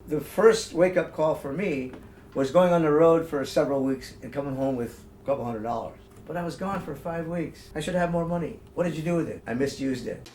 The first wake-up call for me was going on the road for several weeks and coming home with a couple $100. But I was gone for 5 weeks. I should have more money. What did you do with it? I misused it.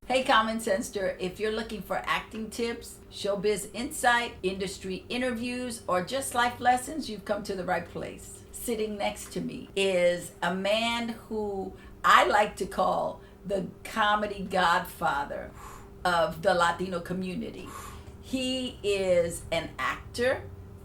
Hey Common Sensester, if you're looking for acting tips, showbiz insight, industry interviews, or just life lessons, you've come to the right place. Sitting next to me is a man who I like to call the comedy godfather of the Latino community. He is an actor,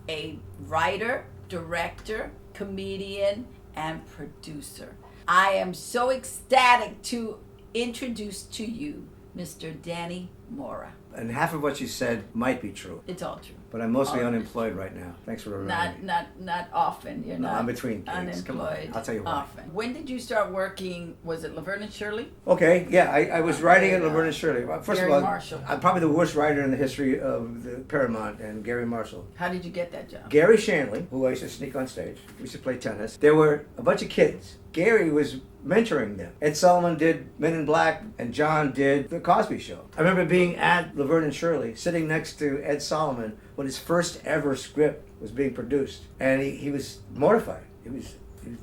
a writer, director, comedian, and producer. I am so ecstatic to introduce to you Mr. Danny Mora. And half of what you said might be true. It's all true. But I'm mostly unemployed right now. Thanks for reminding me. Not often. You're not I'm between gigs. unemployed. Come on. I'll tell you why. Often. When did you start working? Was it Laverne and Shirley? Okay, yeah, I was writing at Laverne and Shirley. Well, first Gary of all, Marshall. I'm probably the worst writer in the history of the Paramount and Gary Marshall. How did you get that job? Gary Shanley, who I used to sneak on stage, we used to play tennis. There were a bunch of kids. Gary was mentoring them. Ed Sullivan did Men in Black, and John did The Cosby Show. I remember being at Laverne and Shirley, sitting next to Ed Sullivan when his first ever script was being produced. And he was mortified. He was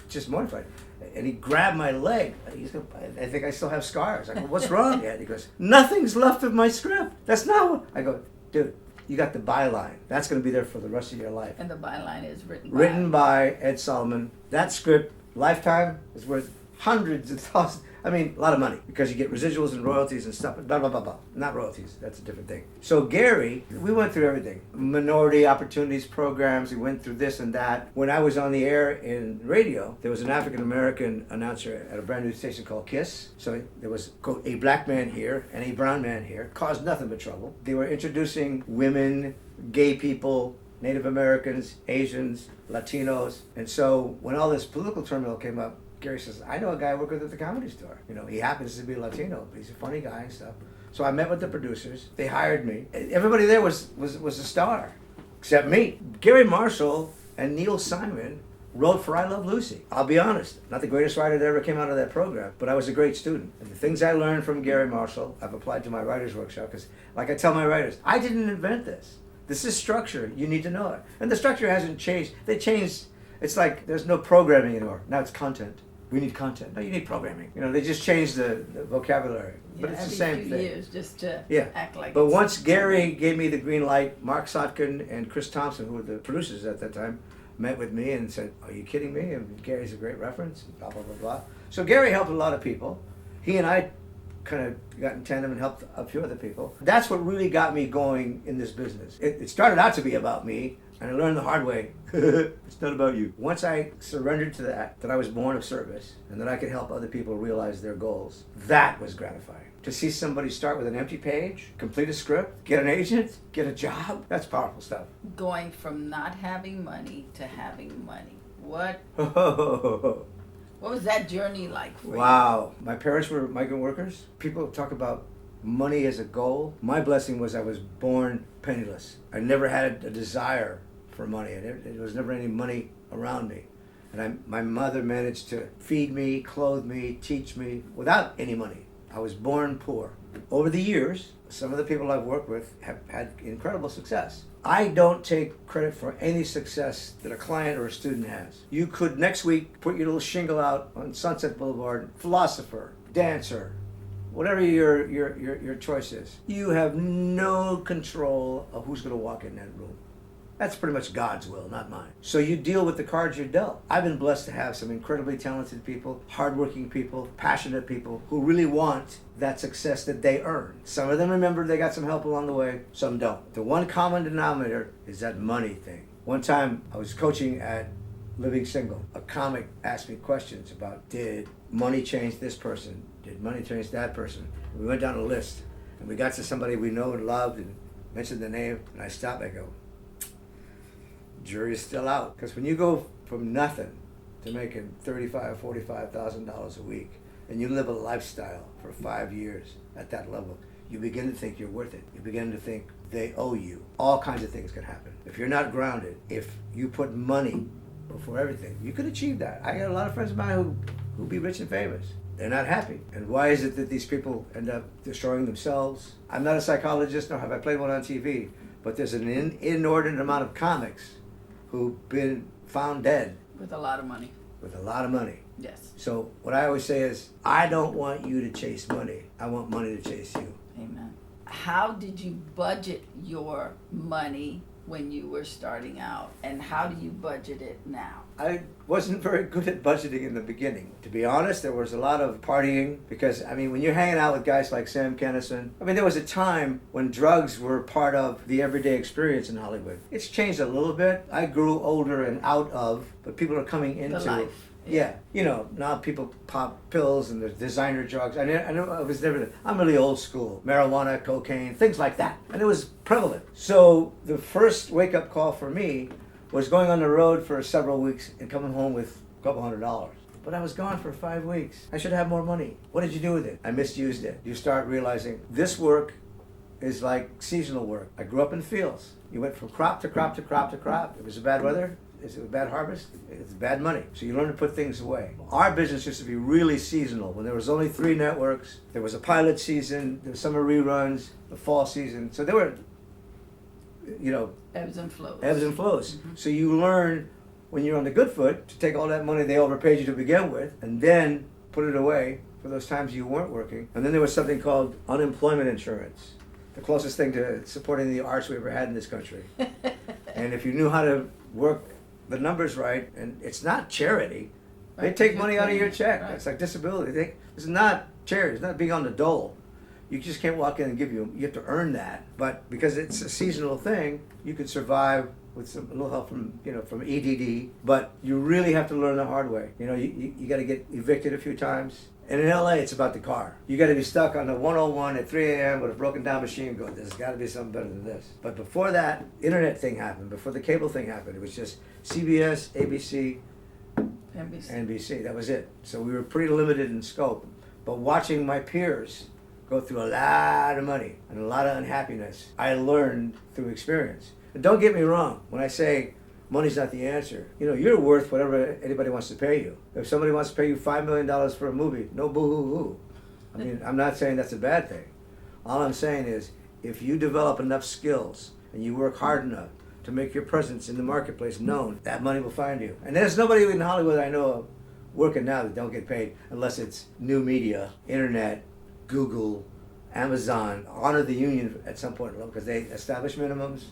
just mortified. And he grabbed my leg. I think I still have scars. I go, what's wrong, Ed? He goes, nothing's left of my script. That's not what... I go, dude, you got the byline. That's going to be there for the rest of your life. And the byline is written by Ed Sullivan. That script, Lifetime, is worth hundreds of thousands. I mean, a lot of money because you get residuals and royalties and stuff. Blah, blah, blah, blah. Not royalties. That's a different thing. So Gary, we went through everything. Minority opportunities programs. We went through this and that. When I was on the air in radio, there was an African-American announcer at a brand new station called KISS. So there was, quote, a black man here and a brown man here. Caused nothing but trouble. They were introducing women, gay people, Native Americans, Asians, Latinos. And so when all this political turmoil came up, Gary says, I know a guy I work with at the Comedy Store. You know, he happens to be Latino, but he's a funny guy and stuff. So I met with the producers. They hired me. Everybody there was a star, except me. Gary Marshall and Neil Simon wrote for I Love Lucy. I'll be honest, not the greatest writer that ever came out of that program, but I was a great student. And the things I learned from Gary Marshall, I've applied to my writer's workshop, because like I tell my writers, I didn't invent this. This is structure. You need to know it. And the structure hasn't changed. They changed. It's like there's no programming anymore. Now it's content. We need content. No, you need programming. You know, they just changed the vocabulary. But it's the same thing. Years just to act like But once Gary gave me the green light, Mark Sotkin and Chris Thompson, who were the producers at that time, met with me and said, are you kidding me? And Gary's a great reference, blah, blah, blah, blah. So Gary helped a lot of people. He and I kind of got in tandem and helped a few other people. That's what really got me going in this business. It started out to be about me, and I learned the hard way, it's not about you. Once I surrendered to that I was born of service, and that I could help other people realize their goals, that was gratifying. To see somebody start with an empty page, complete a script, get an agent, get a job, that's powerful stuff. Going from not having money to having money. What was that journey like for you? Wow. My parents were migrant workers. People talk about money as a goal. My blessing was I was born penniless. I never had a desire for money. There was never any money around me. And my mother managed to feed me, clothe me, teach me without any money. I was born poor. Over the years, some of the people I've worked with have had incredible success. I don't take credit for any success that a client or a student has. You could next week put your little shingle out on Sunset Boulevard, philosopher, dancer, whatever your choice is. You have no control of who's going to walk in that room. That's pretty much God's will, not mine. So you deal with the cards you're dealt. I've been blessed to have some incredibly talented people, hardworking people, passionate people who really want that success that they earn. Some of them remember they got some help along the way, some don't. The one common denominator is that money thing. One time I was coaching at Living Single. A comic asked me questions about, did money change this person? Did money change that person? And we went down a list and we got to somebody we know and loved and mentioned the name, and I stopped and I go, jury's still out. Because when you go from nothing to making $35,000, $45,000 a week, and you live a lifestyle for 5 years at that level, you begin to think you're worth it. You begin to think they owe you. All kinds of things can happen. If you're not grounded, if you put money before everything, you could achieve that. I got a lot of friends of mine who be rich and famous. they're not happy. And why is it that these people end up destroying themselves? I'm not a psychologist, nor have I played one on TV, but there's an inordinate amount of comics who've been found dead. With a lot of money. With a lot of money. Yes. So what I always say is, I don't want you to chase money. I want money to chase you. Amen. How did you budget your money when you were starting out, and how do you budget it now? I wasn't very good at budgeting in the beginning. To be honest, there was a lot of partying because, I mean, when you're hanging out with guys like Sam Kinison, I mean, there was a time when drugs were part of the everyday experience in Hollywood. It's changed a little bit. I grew older and out of, but people are coming into The life. Yeah, you know, now people pop pills and there's designer drugs. I know I was never, I'm really old school. Marijuana, cocaine, things like that. And it was prevalent. So the first wake-up call for me was going on the road for several weeks and coming home with a couple $100. But I was gone for 5 weeks. I should have more money. What did you do with it? I misused it. You start realizing this work is like seasonal work. I grew up in fields. You went from crop to crop to crop to crop. It was a bad weather. It's a bad harvest, it's bad money. So you learn to put things away. Our business used to be really seasonal. When there was only 3 networks, there was a pilot season, there was summer reruns, the fall season. So there were, you know, Ebbs and flows. Mm-hmm. So you learn when you're on the good foot to take all that money they overpaid you to begin with and then put it away for those times you weren't working. And then there was something called unemployment insurance. The closest thing to supporting the arts we ever had in this country. And if you knew how to work the numbers right, and it's not charity. They Right, take money out of your check. right. It's like disability. It's not charity. It's not being on the dole. You just can't walk in and give you have to earn that. But because it's a seasonal thing, you could survive with a little help from EDD. But you really have to learn the hard way. You know, you got to get evicted a few times. And in LA, it's about the car. You got to be stuck on the 101 at 3 a.m. with a broken down machine going, there's got to be something better than this. But before that, internet thing happened. Before the cable thing happened, it was just CBS, ABC, NBC. That was it. So we were pretty limited in scope. But watching my peers go through a lot of money and a lot of unhappiness, I learned through experience. And don't get me wrong, when I say money's not the answer. You know, you're worth whatever anybody wants to pay you. If somebody wants to pay you $5 million for a movie, no boo-hoo-hoo. I mean, I'm not saying that's a bad thing. All I'm saying is, if you develop enough skills and you work hard enough to make your presence in the marketplace known, that money will find you. And there's nobody in Hollywood I know of working now that don't get paid unless it's new media, internet, Google, Amazon. Honor the union at some point because they establish minimums.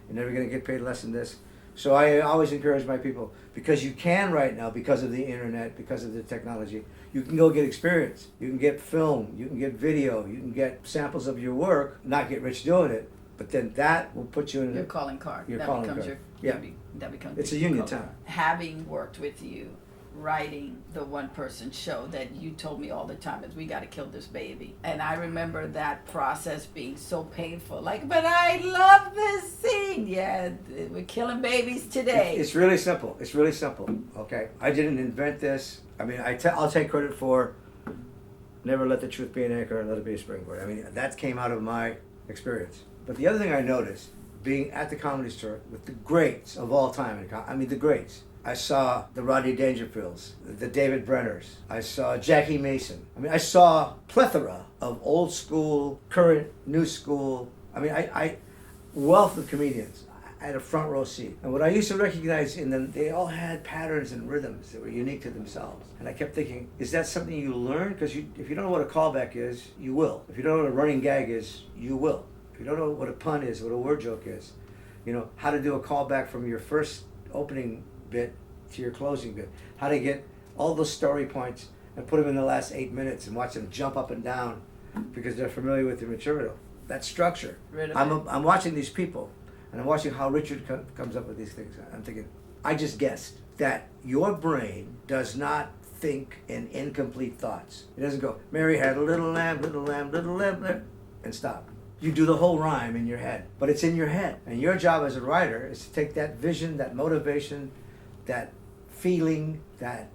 You're never going to get paid less than this. So I always encourage my people, because you can right now, because of the internet, because of the technology, you can go get experience. You can get film, you can get video, you can get samples of your work, not get rich doing it, but then that will put you in Your calling card. Your that calling becomes card. Your, Yeah. that becomes It's a your union calling time. card. Having worked with you, writing the one person show that you told me all the time is we got to kill this baby. And I remember that process being so painful. Like, but I love this scene. Yeah, we're killing babies today. It's really simple. It's really simple. Okay, I didn't invent this. I mean, I'll take credit for never let the truth be an anchor, let it be a springboard. I mean, that came out of my experience. But the other thing I noticed, being at the Comedy Store with the greats of all time, I mean the greats. I saw the Rodney Dangerfields, the David Brenners. I saw Jackie Mason. I mean, I saw plethora of old school, current, new school. I mean, I wealth of comedians. I had a front row seat. And what I used to recognize in them, they all had patterns and rhythms that were unique to themselves. And I kept thinking, is that something you learn? Because if you don't know what a callback is, you will. If you don't know what a running gag is, you will. If you don't know what a pun is, what a word joke is, you know, how to do a callback from your first opening bit to your closing bit, how to get all those story points and put them in the last 8 minutes and watch them jump up and down because they're familiar with your material. That structure. I'm watching these people and I'm watching how Richard comes up with these things. I'm thinking, I just guessed that your brain does not think in incomplete thoughts. It doesn't go, Mary had a little lamb, little lamb, little lamb, and stop. You do the whole rhyme in your head, but it's in your head. And your job as a writer is to take that vision, that motivation, that feeling, that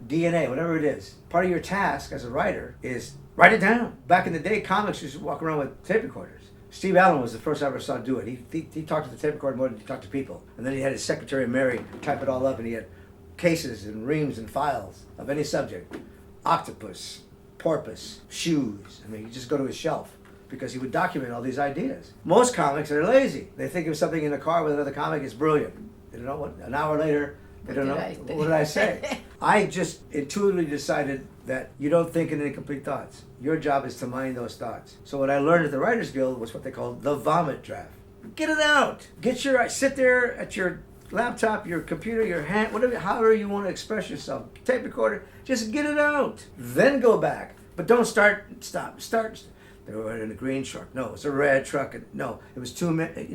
DNA, whatever it is. Part of your task as a writer is write it down. Back in the day, comics used to walk around with tape recorders. Steve Allen was the first I ever saw do it. He talked to the tape recorder more than he talked to people. And then he had his secretary Mary type it all up, and he had cases and reams and files of any subject. octopus, porpoise, shoes. I mean, you just go to his shelf because he would document all these ideas. Most comics are lazy. They think of something in a car with another comic, it's brilliant. They don't know what, an hour later, they don't know, what did I say? I just intuitively decided that you don't think in incomplete thoughts. Your job is to mind those thoughts. So what I learned at the Writers Guild was what they call the vomit draft. Get it out. Sit there at your laptop, your computer, your hand, whatever, however you want to express yourself. Tape recorder, just get it out. Then go back. But don't stop. They were in a green truck. No, it was a red truck. No, it was 2 minutes.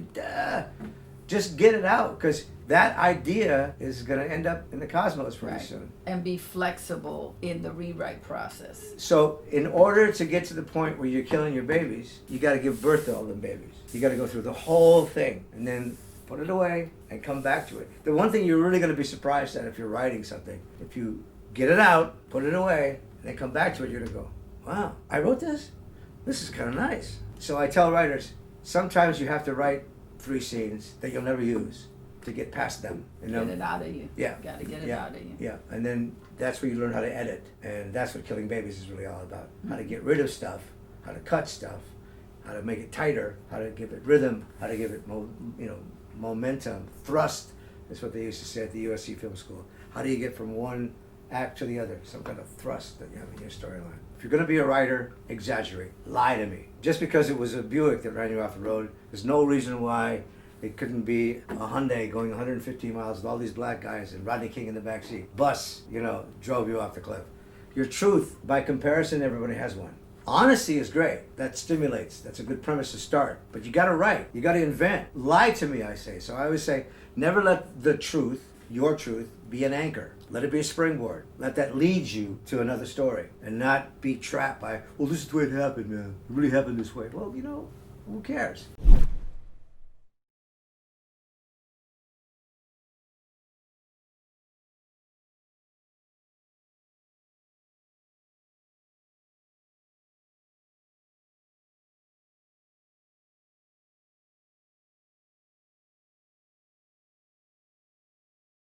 Just get it out, because that idea is going to end up in the cosmos pretty soon. And be flexible in the rewrite process. So in order to get to the point where you're killing your babies, you got to give birth to all them babies. You got to go through the whole thing and then put it away and come back to it. The one thing you're really going to be surprised at if you're writing something, if you get it out, put it away, and then come back to it, you're going to go, wow, I wrote this? This is kind of nice. So I tell writers, sometimes you have to write 3 scenes that you'll never use to get past them. Get it out of you. Yeah. Got to get it out of you. Yeah, and then that's where you learn how to edit. And that's what Killing Babies is really all about. How to get rid of stuff, how to cut stuff, how to make it tighter, how to give it rhythm, how to give it momentum, thrust is what they used to say at the USC Film School. How do you get from one act to the other? Some kind of thrust that you have in your storyline. If you're going to be a writer, exaggerate. Lie to me. Just because it was a Buick that ran you off the road, there's no reason why it couldn't be a Hyundai going 150 miles with all these black guys and Rodney King in the backseat. Bus, drove you off the cliff. Your truth, by comparison, everybody has one. Honesty is great. That stimulates. That's a good premise to start. But you got to write. You got to invent. Lie to me, I say. So I always say, never let the truth, your truth, be an anchor. Let it be a springboard. Let that lead you to another story and not be trapped by, well, this is the way it happened, man. It really happened this way. Well, who cares?